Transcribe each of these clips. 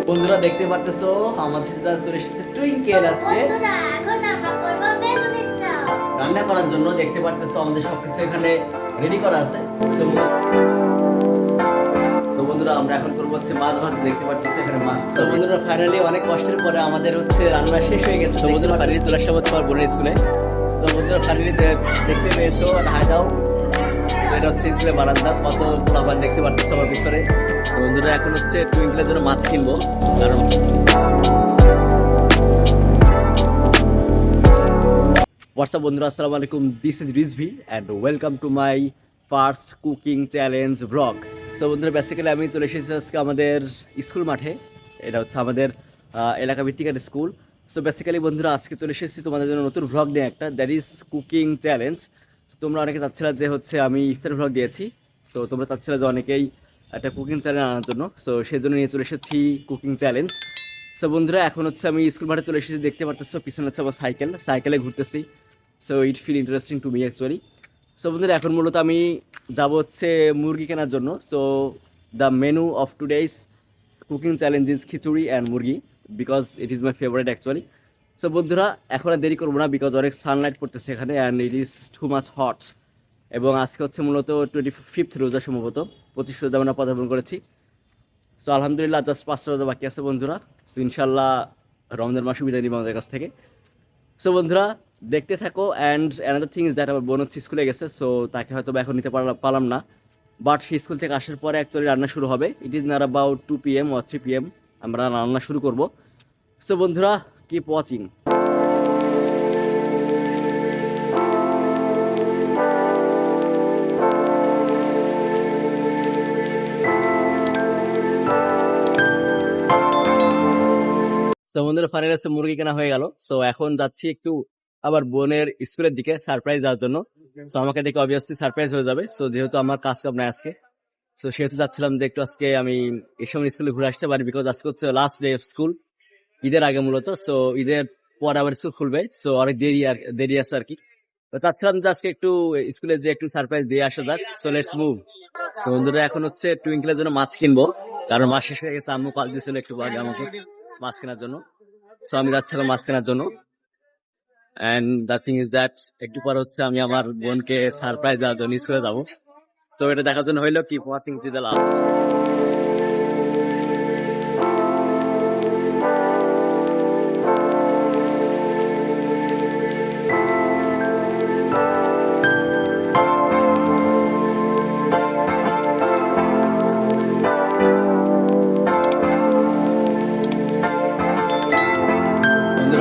বন্ধুরা দেখতে পারতেছো আমাদের সাথে চলে এসেছে টুইঙ্কেল আজকে রান্না করার জন্য। দেখতে পারতেছো আমাদের সবকিছু এখানে রেডি করা আছে। তো বন্ধুরা আমরা এখন করবো হচ্ছে মাছ ভাজ। দেখতে পারতেছো এখানে মাছ। তো বন্ধুরা ফাইনালি অনেক কষ্টের পরে আমাদের হচ্ছে রান্না শেষ হয়ে গেছে। তো বন্ধুরা ফাইনালি চলে আসলাম হচ্ছে আমার বোনের স্কুলে। তো বন্ধুরা ফাইনালি দেখতে পেয়েছো হাই দাও, এটা হচ্ছে স্কুলে বারান্দা, কত ফ্লাওয়ার দেখতে পারতেছো আমার পিছনে। বন্ধুরা এখন হচ্ছে টুইঙ্কেলের জন্য মাছ কিনবো, কারণ হোয়াটসঅ্যাপ বন্ধুরা, আসসালামু আলাইকুম, this is Rizvi and welcome to my first cooking challenge blog. So বন্ধুরা বেসিক্যালি আমি চলে এসেছি আজকে আমাদের স্কুল মাঠে। এটা হচ্ছে আমাদের এলাকা ভিত্তিক একটা স্কুল। সো বেসিক্যালি বন্ধুরা আজকে চলে এসেছি তোমাদের জন্য নতুন ভ্লগ নিয়ে একটা, দ্যাট ইজ কুকিং চ্যালেঞ্জ। তোমরা অনেকে চাচ্ছিলা যে হচ্ছে আমি ইফতার ভ্লগ দিয়েছি, তো তোমরা চাচ্ছিলা যে অনেকেই একটা কুকিং চ্যালেঞ্জ আনার জন্য। সো সেই জন্য নিয়ে চলে এসেছি কুকিং চ্যালেঞ্জ। সো বন্ধুরা এখন হচ্ছে আমি স্কুল মাঠে চলে এসেছি, দেখতে পারতেছো পিছনে হচ্ছে আমার সাইকেলে ঘুরতেছি। So it feel interesting to me actually. So বন্ধুরা এখন মূলত আমি যাব হচ্ছে মুরগি কেনার জন্য। So the menu of today's cooking challenge is khichuri and মুরগি, because it is my favourite actually. So বন্ধুরা এখন আর দেরি করবো না, বিকজ অনেক সানলাইট পড়তেছে এখানে and it is too much hot. এবং আজকে হচ্ছে মূলত 25th রোজা, সম্ভবত 25 রোজা আমরা পদার্পণ করেছি। সো আলহামদুলিল্লাহ জাস্ট 5টা রোজা বাকি আছে বন্ধুরা। সো ইনশাল্লাহ রমজান মাসে বিদায় নিব আমাদের কাছ থেকে। সো বন্ধুরা দেখতে থাকো। And another thing is that আমার বোন হচ্ছে স্কুলে গেছে, সো তাকে হয়তো এখন নিতে পারলাম না, বাট সে স্কুল থেকে আসার পরে অ্যাকচুয়ালি রান্না শুরু হবে। It is nut about 2 PM or 3 PM আমরা রান্না শুরু করব। সো বন্ধুরা কিপ ওয়াচিং। সো বন্ধুরা ফাইনাল হচ্ছে মুরগি কেনা হয়ে গেল। সো এখন যাচ্ছি একটু আবার বোনের স্কুলের দিকে সারপ্রাইজ দেওয়ার জন্য। সো আমাকে দেখে অবভিয়াসলি সারপ্রাইজ হয়ে যাবে। সো যেহেতু আমার কাজ কাম নাই আজকে, সো সেহেতু চাচ্ছিলাম যে একটু আজকে আমি এই সময় স্কুলে ঘুরে আসতে পারি, বিকজ আজকে হচ্ছে লাস্ট ডে অফ স্কুল, ঈদের আগে মূলত। সো ঈদের পর আবার স্কুল খুলবে, সো অনেক দেরি আছে আর কি। তো চাচ্ছিলাম যে আজকে একটু স্কুলে যে একটু সারপ্রাইজ দিয়ে আসা যাক। So let's move. সো বন্ধুরা এখন হচ্ছে টুইঙ্কেলের জন্য মাছ কিনবো, কারণ মাছ শেষ হয়ে গেছে। আম্মু কল দিয়েছিল একটু আগে আমাকে মাছ কেনার জন্য। সো আমি যাচ্ছিলাম মাছ কেনার জন্য। And the thing is that একটু পর হচ্ছে আমি আমার বোনকে সারপ্রাইজ দেওয়ার জন্য স্কুলে যাবো। সো এটা দেখার জন্য হইলো keep watching to the last.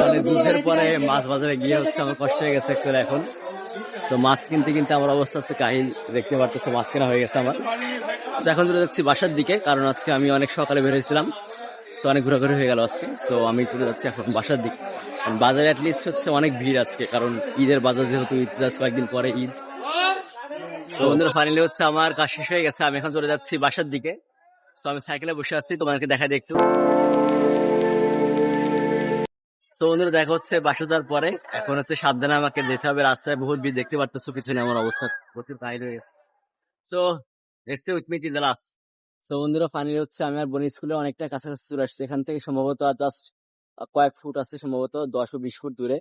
অনেক যুদ্ধের পরে মাছ বাজারে গিয়ে হচ্ছে আমার কষ্ট হয়ে গেছে অ্যাকচুয়ালি এখন। তো মাছ কিনতে কিনতে আমার অবস্থা হচ্ছে কাহিল, দেখতে পারতেছো মাছ কেনা হয়ে গেছে আমার। তো এখন চলে যাচ্ছি বাসার দিকে, কারণ আজকে আমি অনেক সকালে বের হয়েছিলাম। তো অনেক ঘোরাঘুরি হয়ে গেল আজকে। সো আমি চলে যাচ্ছি এখন বাসার দিকে। বাজারে অ্যাটলিস্ট হচ্ছে অনেক ভিড় আজকে, কারণ ঈদের বাজার, যেহেতু ঈদ জাস্ট কয়েকদিন পরে ঈদ। তো বন্ধুরা ফাইনালি হচ্ছে আমার কাজ শেষ হয়ে গেছে, আমি এখন চলে যাচ্ছি বাসার দিকে। তো আমি সাইকেলে বসে আছি, তোমাদেরকে দেখা দিই একটু। তো বন্ধুরা দেখা হচ্ছে বাসা যাওয়ার পরে। এখন হচ্ছে সাবধানে আমাকে যেতে হবে, রাস্তায় বহুত ভিড়, দেখতে পারতেছো পিছনে আমার অবস্থা প্রচুর কাহিল হয়ে গেছে। So let's stay with me till the last. So বন্ধুরা ফাইনালি হচ্ছে আমি আর বোনের স্কুলে অনেকটা কাছাকাছি চলে আসছি। এখান থেকে সম্ভবত জাস্ট কয়েক ফুট আছে, সম্ভবত 10 ও 20 ফুট দূরে।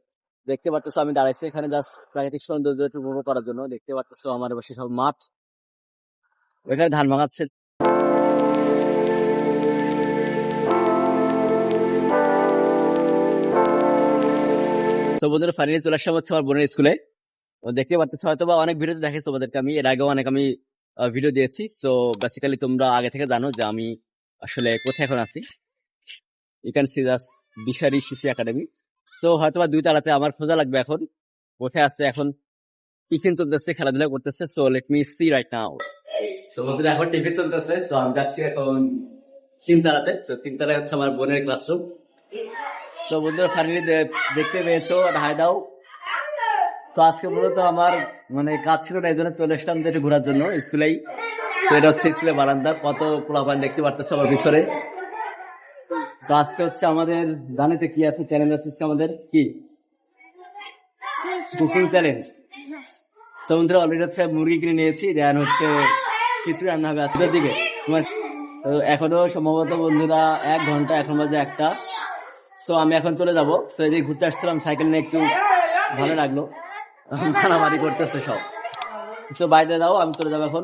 দেখতে পারতেছো আমি দাঁড়াইছি এখানে জাস্ট প্রাকৃতিক সৌন্দর্য উপভোগ করার জন্য। দেখতে পারতেছো আমার পাশে সব মাঠ, ওইখানে ধান ভাঙাচ্ছে। তো বন্ধুরা ফাইনালি চলে আসলাম হচ্ছে আমার বোনের স্কুলে। দেখতে পারতেছো হয়তো বা অনেক ভিডিওতে দেখেছি তোমাদেরকে, আমি এর আগেও অনেক আমি ভিডিও দিয়েছি। সো বেসিক্যালি তোমরা আগে থেকে জানো যে আমি আসলে কোথায় এখন আছি। ইউ ক্যান সি জাস্ট দিশারি শিশু একাডেমি। সো হয়তো বা 2 তালাতে আমার খোঁজা লাগবে এখন কোথায় আছে। এখন টিফিন চলতেছে, খেলাধুলা করতেছে। So let me see right now. So বন্ধুরা এখন টিফিন চলতেছে। সো আমি যাচ্ছি এখন 3 তালাতে। সো 3 তালায় হচ্ছে আমার বোনের ক্লাসরুম। তো বন্ধুরা ফাইনালি দেখতে পেয়েছো হাই দাও। তো আজকে মূলত আমার মানে কাজ ছিল না, এই জন্য চলে আসলাম একটু ঘোরার জন্য স্কুলেই। তো এটা হচ্ছে স্কুলের বারান্দা, কত পোলাপান দেখতে পারতেছে আমার পিছনে। তো আজকে হচ্ছে আমাদের জানিতে কি আছে, চ্যালেঞ্জ আছে আমাদের কি কুকিং চ্যালেঞ্জ। তো বন্ধুরা অলরেডি হচ্ছে মুরগি কিনে নিয়েছি, দেন হচ্ছে কিছু রান্না হবে আজকের দিকে। তোমার তো এখনো সম্ভবত বন্ধুরা 1 ঘন্টা, এখন বাজে 1টা। সো আমি এখন চলে যাবো। সো এদিকে ঘুরতে আসছিলাম, সাইকেল নিয়ে একটু ভালো লাগলো। মারামারি করতেছে সব। সো বাইরে দাও, আমি চলে যাবো এখন।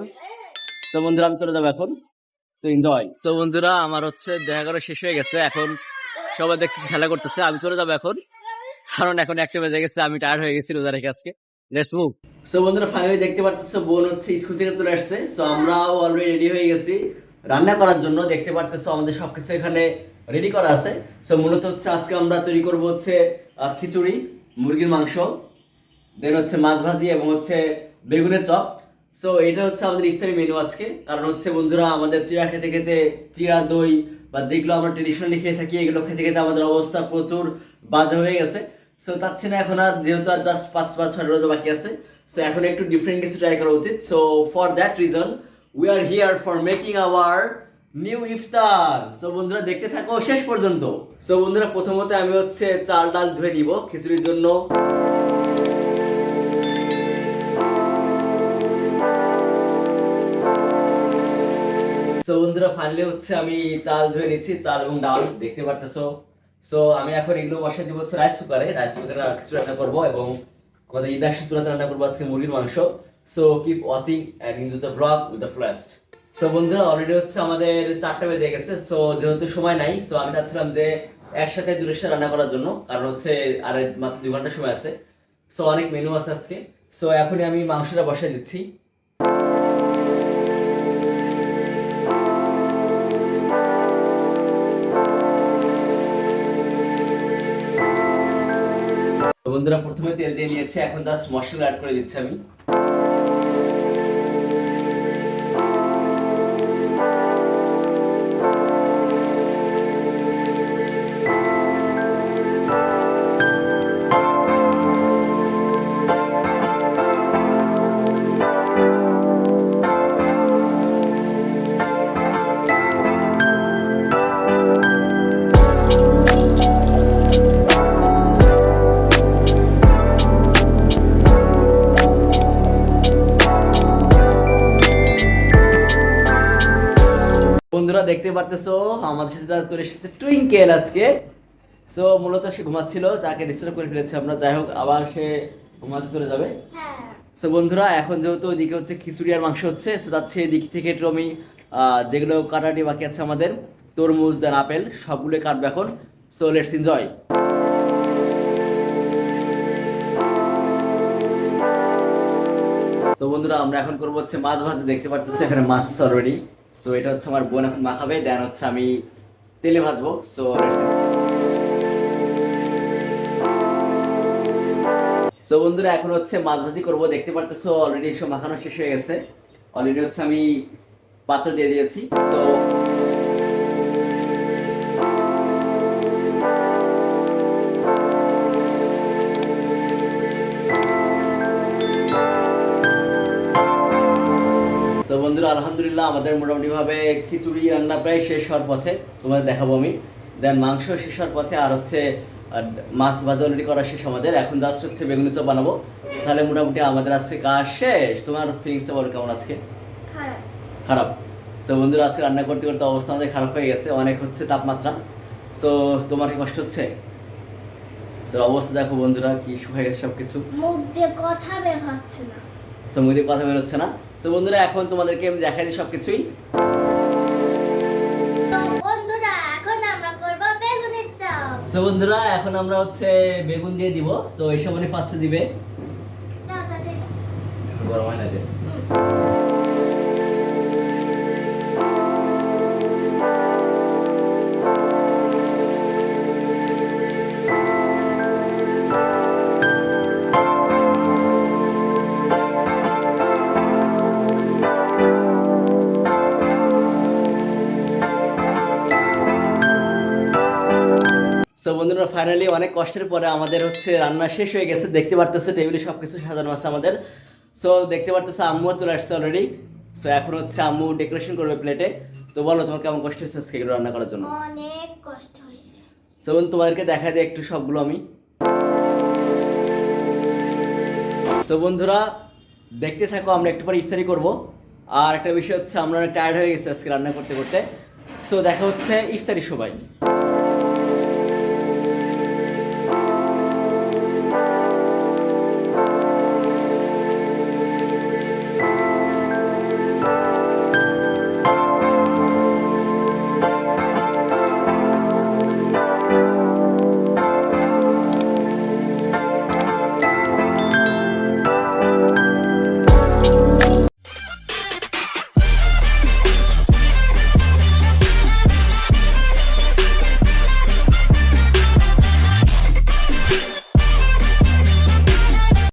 সো বন্ধুরা আমি চলে যাবো এখন। So enjoy. সো বন্ধুরা আমার হচ্ছে দেখা করা শেষ হয়ে গেছে, এখন সবাই দেখতেছে খেলা করতেছে, আমি চলে যাবো এখন, কারণ এখন 1টা বেজে গেছে, আমি টায়ার্ড হয়ে গেছি রোজা রেখে আজকে। Let's move. সো বন্ধুরা ফাইনালি দেখতে পারতেছো বোন হচ্ছে স্কুল থেকে চলে আসছে। সো আমরাও অলরেডি রেডি হয়ে গেছি রান্না করার জন্য। দেখতে পারতেছো আমাদের সবকিছু এখানে রেডি করা আছে। সো মূলত হচ্ছে আজকে আমরা তৈরি করব হচ্ছে খিচুড়ি, মুরগির মাংস, দেন হচ্ছে মাছ ভাজি এবং হচ্ছে বেগুনের চপ। সো এটা হচ্ছে আমাদের ইফতারি মেনু আজকে। কারণ হচ্ছে বন্ধুরা আমাদের চিড়া খেতে খেতে, চিড়া দই বা যেগুলো আমরা ট্রেডিশনালি খেয়ে থাকি এগুলো খেতে খেতে আমাদের অবস্থা প্রচুর বাজে হয়ে গেছে। সো চাচ্ছি না এখন আর, যেহেতু আর জাস্ট 5 বা 6 রোজা বাকি আছে, সো এখন একটু ডিফারেন্ট কিছু ট্রাই করা উচিত। So for that reason we are here for making our new iftar. So বন্ধুরা দেখতে থাকো শেষ পর্যন্ত। সো বন্ধুরা প্রথমত আমি হচ্ছে চাল ডাল ধুয়ে নিব খিচুড়ির জন্য। সো বন্ধুরা ফাইনালি হচ্ছে আমি চাল ধুয়ে নিচ্ছি, চাল এবং ডাল দেখতে পারতেছো। সো আমি এখন এগুলো বসিয়ে দিব হচ্ছে রাইস কুকারে। রাইস কুকারে কিছু রান্না করবো এবং আমাদের ইন্ডাকশন চুলাতে রান্না করবো আজকে মুরগির মাংস। So keep watching and enjoy the blog with the first. So বন্ধুরা অলরেডি হচ্ছে আমাদের 4টা বেজে গেছে। সো যেহেতু সময় নাই, সো আমি চাচ্ছিলাম যে একসাথে দুটোর সাথে রান্না করার জন্য, কারণ হচ্ছে আর মাত্র 2 ঘন্টা সময় আছে। সো অনেক মেনু আছে আজকে। সো এখনই আমি মাংসটা বসিয়ে দিচ্ছি। বন্ধুরা প্রথমে তেল দিয়ে নিয়েছি, এখন জাস্ট মশলা অ্যাড করে দিচ্ছি আমি। বন্ধুরা দেখতে পারতেছো আমাদের সাথে চলে এসেছে টুইঙ্কেল আজকে। সো মূলত সে ঘুমাচ্ছিল, তাকে ডিস্টার্ব করে ফেলেছি আমরা। যাই হোক, আবার সে ঘুমাতে চলে যাবে। সো বন্ধুরা এখন যেহেতু ওইদিকে হচ্ছে খিচুড়ি আর মাংস হচ্ছে, সো যাচ্ছে এদিক থেকে একটু আমি যেগুলো কাটাটি বাকি আছে আমাদের, তরমুজ দেন আপেল, সবগুলো কাটবে এখন। So let's enjoy. সো বন্ধুরা আমরা এখন করবো হচ্ছে মাছ ভাজি। দেখতে পারতেছি এখানে মাছ আছে অলরেডি। সো এটা হচ্ছে আমার বোন এখন মাখাবে, দেন হচ্ছে আমি তেলে ভাজবো। সো সো বন্ধুরা এখন হচ্ছে মাছ ভাজি করবো। দেখতে পারতেছো অলরেডি সব মাখানো শেষ হয়ে গেছে। অলরেডি হচ্ছে আমি পাত্র দিয়ে দিয়েছি। সো সো বন্ধুরা আলহামদুলিল্লাহ আমাদের মোটামুটি ভাবে খিচুড়ি রান্না প্রায় শেষ হওয়ার পথে, তোমাদের দেখাবো আমি। দেন মাংস শেষ হওয়ার পথে, আর হচ্ছে মাছ ভাজা অলরেডি করা শেষ আমাদের। এখন জাস্ট হচ্ছে বেগুনি চপ বানাবো। তাহলে মোটামুটি আমাদের আজকে কাজ শেষ। তোমার ফিলিংসটা বলো কেমন আজকে? খারাপ। সো বন্ধুরা আজকে রান্না করতে করতে অবস্থা আমাদের খারাপ হয়ে গেছে, অনেক হচ্ছে তাপমাত্রা। সো তোমার কি কষ্ট হচ্ছে? অবস্থা দেখো বন্ধুরা কি হয়ে গেছে সবকিছু, মুখ দিয়ে কথা বের হচ্ছে না। তো মুখ দিয়ে কথা বেরোচ্ছে না। তো বন্ধুরা এখন তোমাদেরকে আমি দেখাই দিই সবকিছুই। বন্ধুরা এখন আমরা করব বেগুনের চপ। সো বন্ধুরা এখন আমরা হচ্ছে বেগুন দিয়ে দিব। সো এই সময় ফার্স্টে দিবে, দাও দাও দাও। গরম হয় না যে। সো বন্ধুরা ফাইনালি অনেক কষ্টের পরে আমাদের হচ্ছে রান্না শেষ হয়ে গেছে। দেখতে পারতেছে টেবিলে সবকিছু সাজানো আছে আমাদের। সো দেখতে পারতেছে আম্মুও চলে আসছে অলরেডি। সো এখন হচ্ছে আম্মু ডেকোরেশন করবে প্লেটে। তো বলো তোমার কেমন কষ্ট হচ্ছে আজকে এগুলো রান্না করার জন্য? অনেক কষ্ট হয়েছে। সো বন্ধু তোমাদেরকে দেখা দিই একটু সবগুলো আমি। সো বন্ধুরা দেখতে থাকো, আমরা একটু পরে ইফতারি করব। আর একটা বিষয় হচ্ছে আমরা অনেক টায়ার্ড হয়ে গেছি আজকে রান্না করতে করতে। সো দেখা হচ্ছে ইফতারি সবাই।